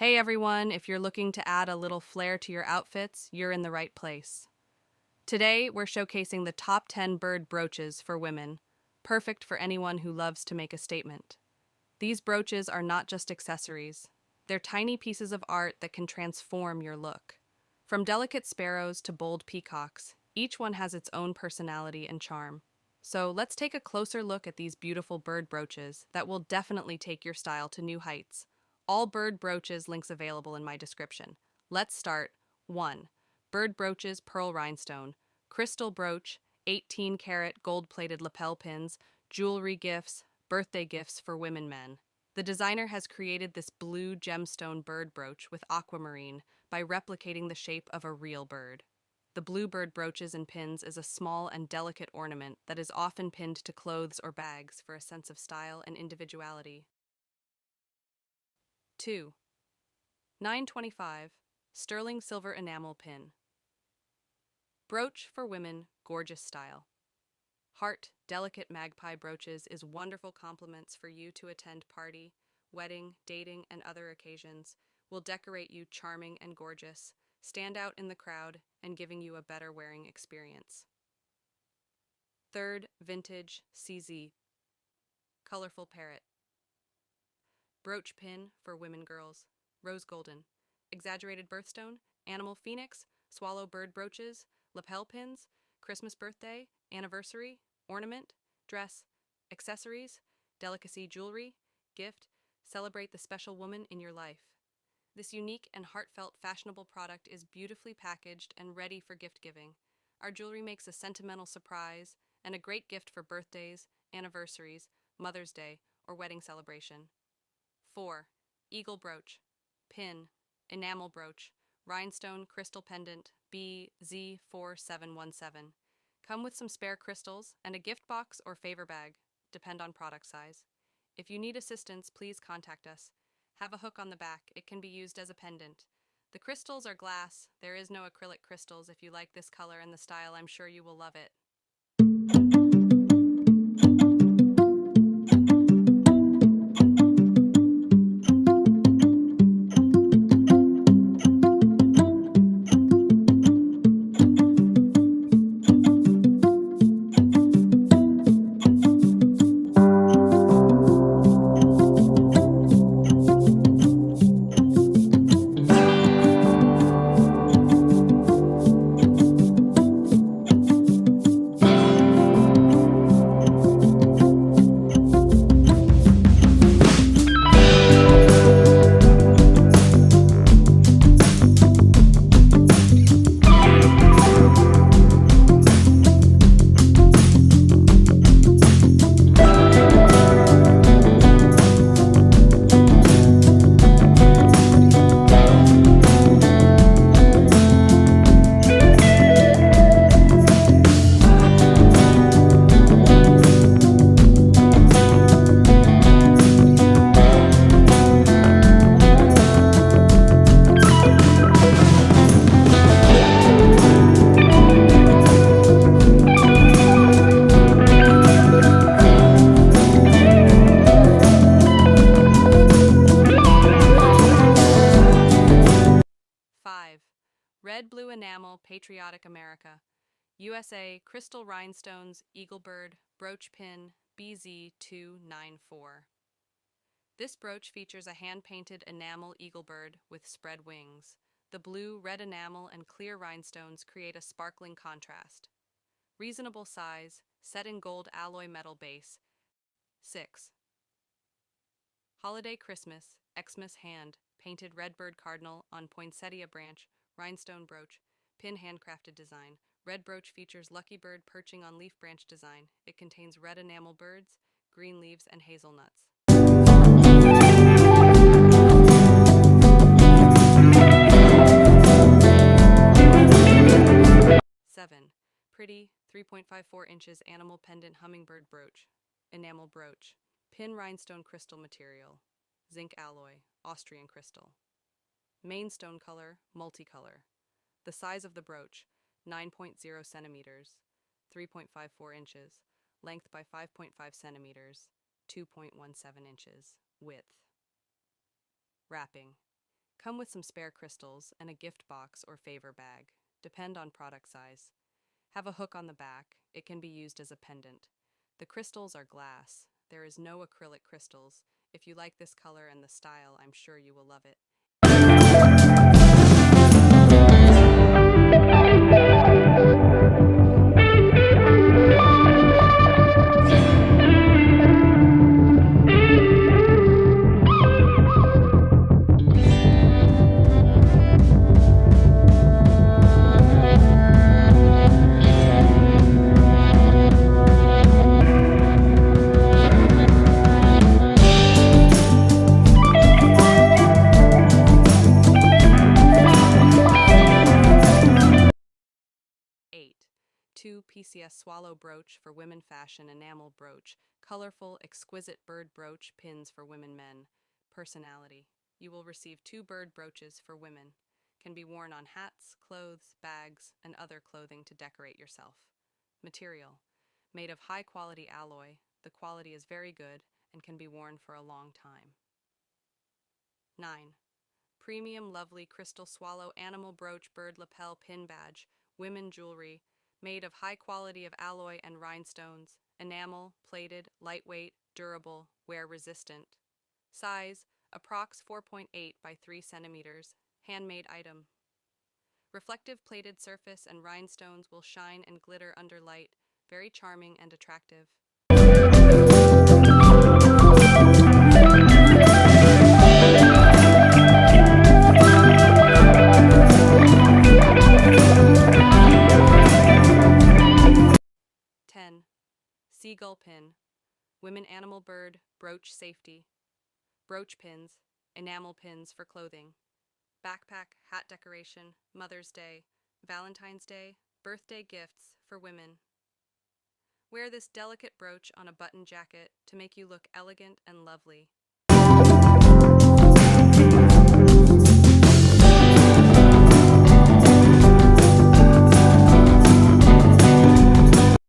Hey everyone, if you're looking to add a little flair to your outfits, you're in the right place. Today, we're showcasing the top 10 bird brooches for women, perfect for anyone who loves to make a statement. These brooches are not just accessories, they're tiny pieces of art that can transform your look. From delicate sparrows to bold peacocks, each one has its own personality and charm. So let's take a closer look at these beautiful bird brooches that will definitely take your style to new heights. All bird brooches links available in my description. Let's start. 1. Bird Brooches Pearl Rhinestone. Crystal brooch, 18-karat gold-plated lapel pins, jewelry gifts, birthday gifts for women men. The designer has created this blue gemstone bird brooch with aquamarine by replicating the shape of a real bird. The blue bird brooches and pins is a small and delicate ornament that is often pinned to clothes or bags for a sense of style and individuality. 2. 925 Sterling Silver Enamel Pin. Brooch for women, gorgeous style. Heart, delicate magpie brooches is wonderful compliments for you to attend party, wedding, dating, and other occasions. Will decorate you charming and gorgeous, stand out in the crowd, and giving you a better wearing experience. 3rd, Vintage CZ. Colorful Parrot. Brooch pin for women girls. Rose golden. Exaggerated birthstone, animal phoenix, swallow bird brooches, lapel pins, Christmas birthday, anniversary, ornament, dress, accessories, delicacy jewelry, gift, celebrate the special woman in your life. This unique and heartfelt fashionable product is beautifully packaged and ready for gift giving. Our jewelry makes a sentimental surprise and a great gift for birthdays, anniversaries, Mother's Day, or wedding celebration. 4. Eagle brooch. Pin. Enamel brooch. Rhinestone crystal pendant BZ4717. Come with some spare crystals and a gift box or favor bag, depend on product size. If you need assistance, please contact us. Have a hook on the back. It can be used as a pendant. The crystals are glass. There is no acrylic crystals. If you like this color and the style, I'm sure you will love it. 5. Red Blue Enamel Patriotic America. USA Crystal Rhinestones Eagle Bird Brooch Pin BZ294. This brooch features a hand-painted enamel eagle bird with spread wings. The blue, red enamel, and clear rhinestones create a sparkling contrast. Reasonable size, set in gold alloy metal base. 6. Holiday Christmas Xmas hand, painted redbird cardinal on poinsettia branch, rhinestone brooch, pin handcrafted design. Red brooch features lucky bird perching on leaf branch design. It contains red enamel birds, green leaves, and hazelnuts. 7. Pretty 3.54 inches animal pendant hummingbird brooch. Enamel brooch. Pin rhinestone crystal material. Zinc alloy, Austrian crystal. Main stone color, multicolor. The size of the brooch, 9.0 centimeters, 3.54 inches. Length by 5.5 centimeters, 2.17 inches. Width. Wrapping. Come with some spare crystals and a gift box or favor bag. Depend on product size. Have a hook on the back. It can be used as a pendant. The crystals are glass. There is no acrylic crystals. If you like this color and the style, I'm sure you will love it. 8. 2 PCS Swallow Brooch for women fashion enamel brooch. Colorful, exquisite bird brooch pins for women men. Personality. You will receive 2 bird brooches for women. Can be worn on hats, clothes, bags, and other clothing to decorate yourself. Material. Made of high-quality alloy. The quality is very good and can be worn for a long time. 9. Premium Lovely Crystal Swallow Animal Brooch Bird Lapel Pin Badge. Women jewelry. Made of high quality of alloy and rhinestones. Enamel, plated, lightweight, durable, wear resistant. Size, approx 4.8 by 3 centimeters. Handmade item. Reflective plated surface and rhinestones will shine and glitter under light. Very charming and attractive. 10. Seagull Pin. Women animal bird, brooch safety. Brooch pins, enamel pins for clothing. Backpack, hat decoration, Mother's Day, Valentine's Day, birthday gifts for women. Wear this delicate brooch on a button jacket to make you look elegant and lovely.